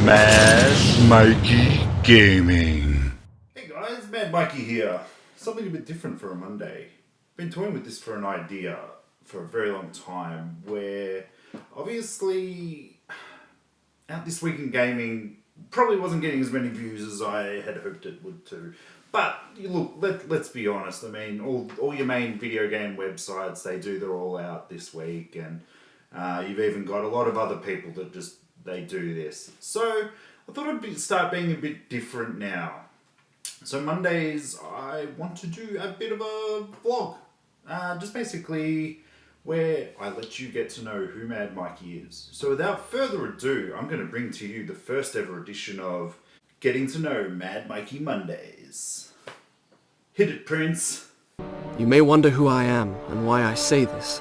Mad Mikey Gaming. Hey guys, Mad Mikey here. Something a bit different for a Monday. Been toying with this for an idea for a very long time where obviously Out This Week in Gaming probably wasn't getting as many views as I had hoped it would too. But look, let's be honest. I mean, all your main video game websites, they're all out this week, and you've even got a lot of other people that they do this. So I thought start being a bit different now. So Mondays, I want to do a bit of a vlog. Just basically where I let you get to know who Mad Mikey is. So without further ado, I'm going to bring to you the first ever edition of Getting to Know Mad Mikey Mondays. Hit it, Prince. You may wonder who I am and why I say this.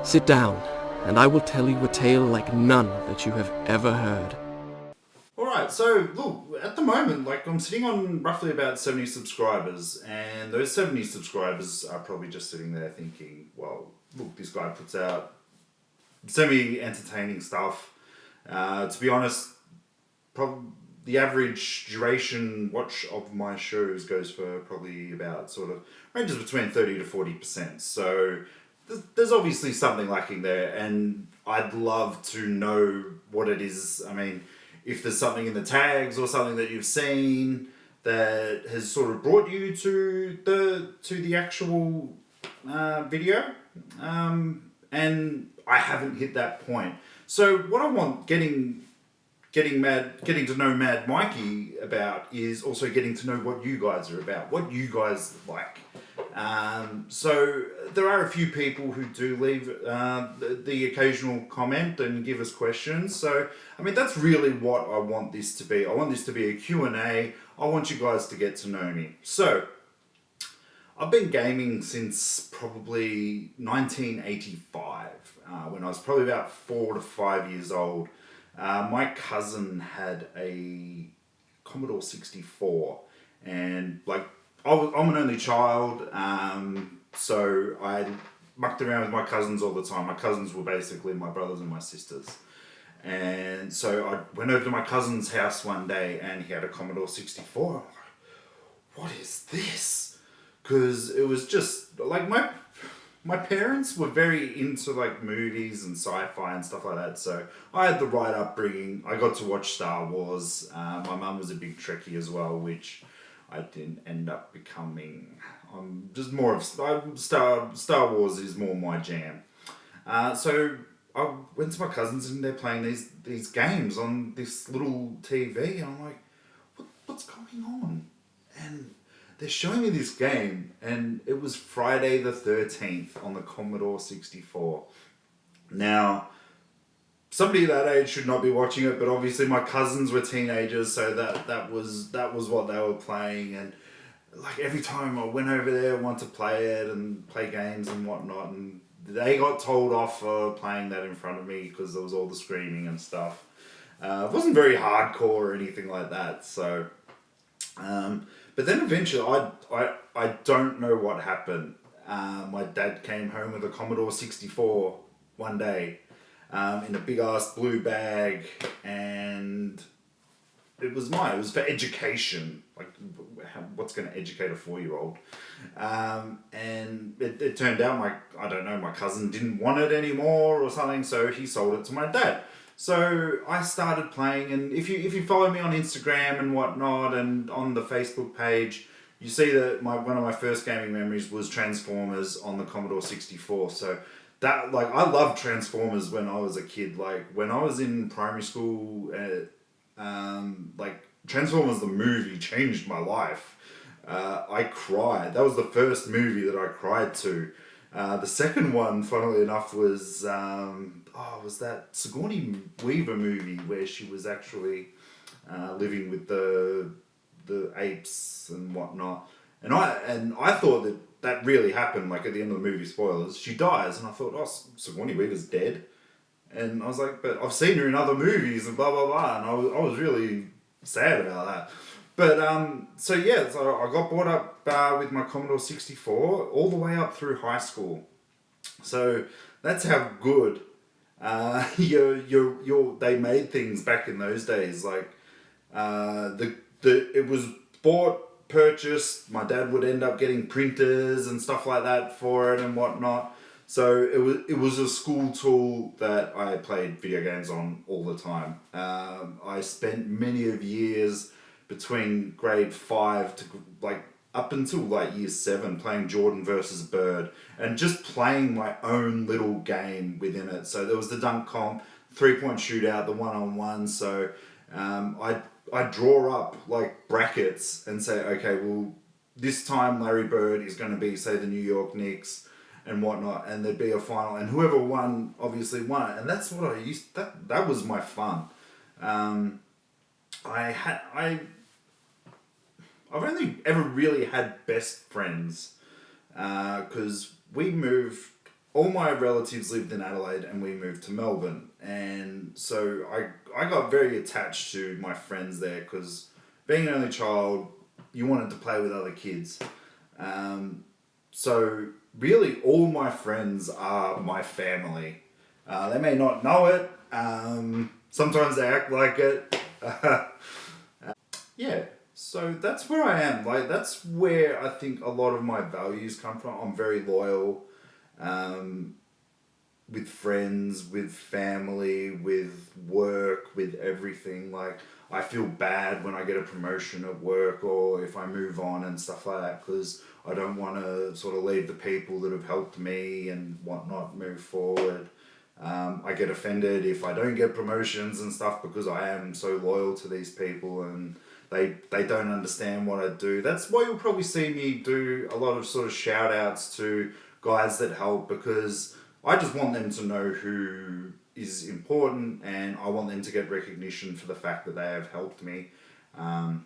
Sit down, and I will tell you a tale like none that you have ever heard. Alright, so look, at the moment, I'm sitting on roughly about 70 subscribers, and those 70 subscribers are probably just sitting there thinking, well, look, this guy puts out semi-entertaining stuff. To be honest, probably the average duration watch of my shows goes for probably about ranges between 30 to 40%. So there's obviously something lacking there, and I'd love to know what it is. I mean, if there's something in the tags or something that you've seen that has sort of brought you to the actual video, and I haven't hit that point. So what I want getting to know Mad Mikey about is also getting to know what you guys are about, what you guys like. So there are a few people who do leave the occasional comment and give us questions. So, I mean, that's really what I want this to be. I want this to be a Q&A. I want you guys to get to know me. So, I've been gaming since probably 1985, when I was probably about 4 to 5 years old. My cousin had a Commodore 64, and I'm an only child, so I mucked around with my cousins all the time. My cousins were basically my brothers and my sisters. And so I went over to my cousin's house one day, and he had a Commodore 64. I'm like, what is this? Because it was just, my parents were very into movies and sci-fi and stuff like that, so I had the right upbringing. I got to watch Star Wars. My mum was a big Trekkie as well, which I didn't end up becoming. I'm just more of Star Wars is more my jam. So I went to my cousins, and they're playing these games on this little TV, and I'm like, what's going on? And they're showing me this game, and it was Friday the 13th on the Commodore 64. Now, somebody that age should not be watching it, but obviously my cousins were teenagers, so that was what they were playing. And every time I went over there, I wanted to play it and play games and whatnot, and they got told off for playing that in front of me because there was all the screaming and stuff. It wasn't very hardcore or anything like that, so. But then eventually, I don't know what happened. My dad came home with a Commodore 64 one day, in a big ass blue bag, and it was for education. What's going to educate a 4-year-old? And it turned out my cousin didn't want it anymore or something, so he sold it to my dad. So I started playing, and if you follow me on Instagram and whatnot, and on the Facebook page, you see that one of my first gaming memories was Transformers on the Commodore 64. So that I loved Transformers when I was a kid. When I was in primary school, Transformers the movie changed my life. I cried. That was the first movie that I cried to. The second one, funnily enough, was that Sigourney Weaver movie where she was actually living with the apes and whatnot. And I thought that really happened. At the end of the movie, spoilers, she dies, and I thought, oh, Sigourney Weaver's dead. And I was like, but I've seen her in other movies and blah blah blah, and I was really sad about that. But so I got brought up with my Commodore 64 all the way up through high school. So that's how good They made things back in those days like it was bought, purchased. My dad would end up getting printers and stuff like that for it and whatnot. So it was a school tool that I played video games on all the time. I spent many of years between grade 5 to like up until like year 7 playing Jordan versus Bird and just playing my own little game within it. So there was the dunk comp, 3-point shootout, the one-on-one. So I draw up like brackets and say, okay, well, this time Larry Bird is going to be, say, the New York Knicks and whatnot, and there'd be a final, and whoever won obviously won it, and that's what I used. That was my fun. I've only ever really had best friends because we moved. All my relatives lived in Adelaide, and we moved to Melbourne, and so I got very attached to my friends there because being an only child, you wanted to play with other kids. So really, all my friends are my family. They may not know it. Sometimes they act like it. Yeah. So that's where I am. Like that's where I think a lot of my values come from. I'm very loyal. With friends, with family, with work, with everything. Like I feel bad when I get a promotion at work or if I move on and stuff like that because I don't want to sort of leave the people that have helped me and whatnot move forward. I get offended if I don't get promotions and stuff because I am so loyal to these people and they don't understand what I do. That's why you'll probably see me do a lot of sort of shout outs to guys that help because I just want them to know who is important and I want them to get recognition for the fact that they have helped me. And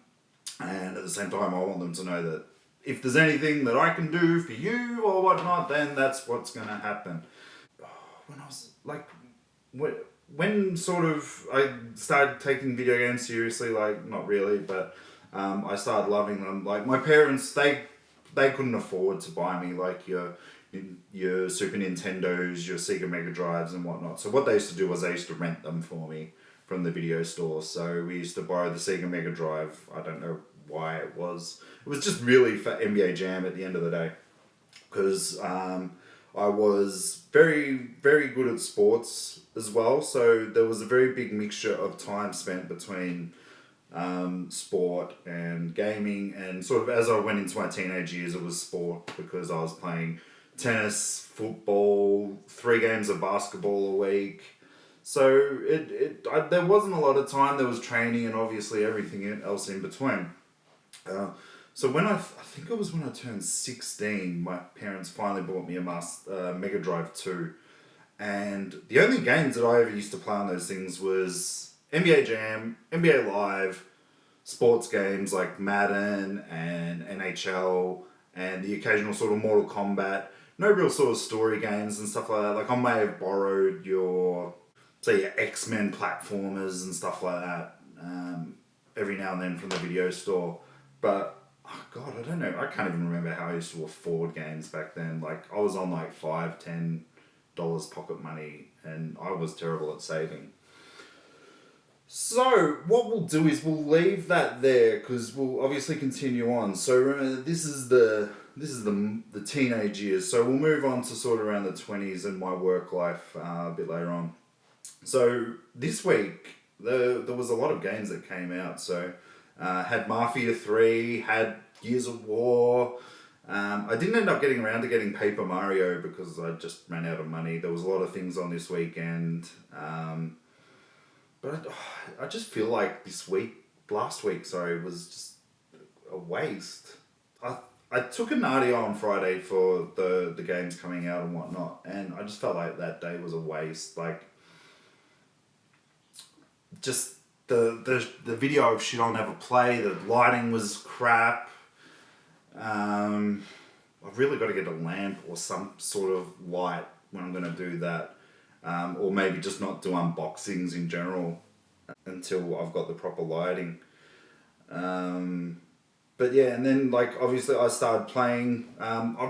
at the same time, I want them to know that if there's anything that I can do for you or whatnot, then that's what's going to happen. When I was like, when sort of I started taking video games seriously, like not really, but I started loving them. Like my parents, they couldn't afford to buy me like your Super Nintendos, your Sega Mega Drives and whatnot. So what they used to do was they used to rent them for me from the video store. So we used to borrow the Sega Mega Drive. I don't know why it was. It was just really for NBA Jam at the end of the day. Because I was very, very good at sports as well. So there was a very big mixture of time spent between sport and gaming. And sort of as I went into my teenage years, it was sport because I was playing tennis, football, 3 games of basketball a week. So there wasn't a lot of time. There was training and obviously everything else in between. So when I think it was when I turned 16, my parents finally bought me a Mega Drive 2. And the only games that I ever used to play on those things was NBA Jam, NBA Live, sports games like Madden and NHL, and the occasional sort of Mortal Kombat. No real sort of story games and stuff like that. Like I may have borrowed your X-Men platformers and stuff like that every now and then from the video store. But, oh God, I don't know. I can't even remember how I used to afford games back then. Like I was on like $5, $10 pocket money and I was terrible at saving. So what we'll do is we'll leave that there because we'll obviously continue on. So remember, this is the teenage years. So we'll move on to sort of around the 20s and my work life a bit later on. So this week there was a lot of games that came out. So had Mafia 3, had Gears of War. I didn't end up getting around to getting Paper Mario because I just ran out of money. There was a lot of things on this weekend. But I just feel like last week, was just a waste. I took a Nardio on Friday for the games coming out and whatnot, and I just felt like that day was a waste. Like, just the video of shit I'll never play, the lighting was crap. I've really got to get a lamp or some sort of light when I'm going to do that. Or maybe just not do unboxings in general until I've got the proper lighting. But yeah, and then like obviously I started playing. I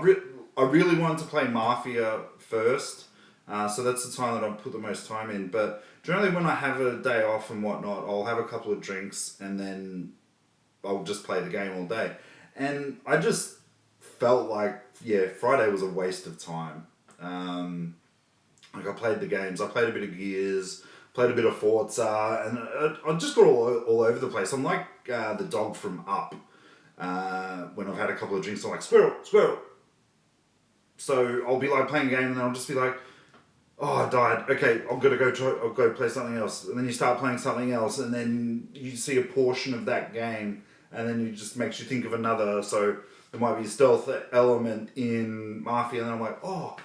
really wanted to play Mafia first, So that's the time that I put the most time in. But generally when I have a day off and whatnot, I'll have a couple of drinks and then I'll just play the game all day. And I just felt like, yeah, Friday was a waste of time. Like I played the games, I played a bit of Gears, played a bit of Forza, and I just got all over the place. I'm like the dog from Up. When I've had a couple of drinks, I'm like, squirrel, squirrel. So I'll be like playing a game and then I'll just be like, oh, I died. Okay, I'll go play something else. And then you start playing something else and then you see a portion of that game and then it just makes you think of another. So there might be a stealth element in Mafia and then I'm like, oh,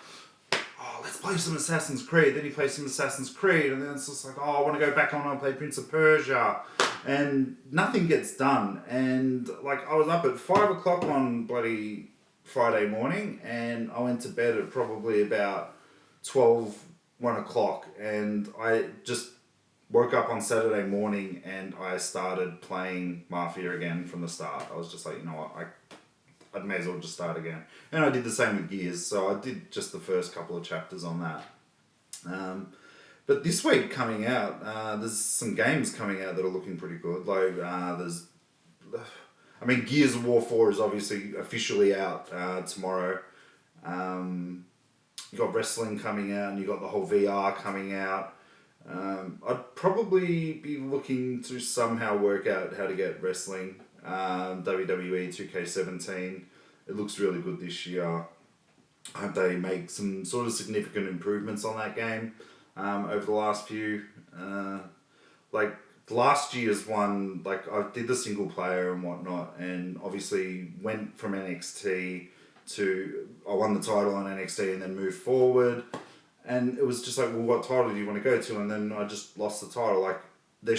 let's play some Assassin's Creed. Then you play some Assassin's Creed and then it's just like, oh, I want to go back on and play Prince of Persia. And nothing gets done. And like I was up at 5 o'clock on bloody Friday morning and I went to bed at probably about 1 o'clock and I just woke up on Saturday morning and I started playing Mafia again from the start. I was just like, you know what, I may as well just start again. And I did the same with Gears, so I did just the first couple of chapters on that. But this week coming out, there's some games coming out that are looking pretty good. Like Gears of War 4 is obviously officially out tomorrow. You got wrestling coming out and you got the whole VR coming out. I'd probably be looking to somehow work out how to get wrestling. WWE 2K17. It looks really good this year. I hope they make some sort of significant improvements on that game over the last few. Like last year's one, like I did the single player and whatnot, and obviously went from NXT to I won the title on NXT and then moved forward. And it was just like, well, what title do you want to go to? And then I just lost the title. Like I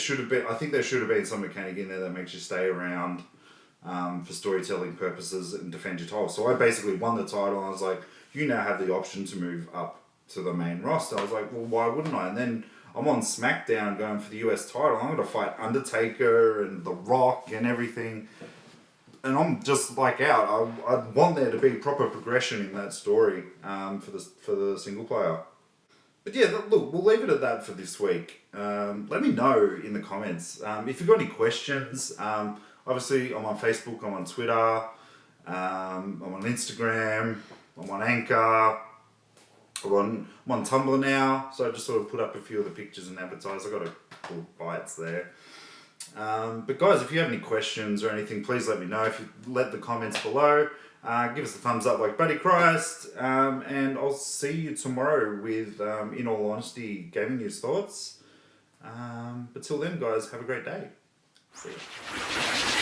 think there should have been some mechanic in there that makes you stay around for storytelling purposes and defend your title. So I basically won the title and I was like, you now have the option to move up to the main roster. I was like, well, why wouldn't I? And then I'm on SmackDown going for the US title. I'm going to fight Undertaker and The Rock and everything. And I'm just like out. I want there to be proper progression in that story for the single player. But yeah, look, we'll leave it at that for this week. Let me know in the comments if you've got any questions. Obviously, I'm on Facebook, I'm on Twitter, I'm on Instagram, I'm on Anchor, I'm on Tumblr now. So I just sort of put up a few of the pictures and advertise. I got a couple bites there. But guys, if you have any questions or anything, please let me know. If you let the comments below, give us a thumbs up like Buddy Christ, and I'll see you tomorrow with, in all honesty, gaming news thoughts. But till then, guys, have a great day. See ya.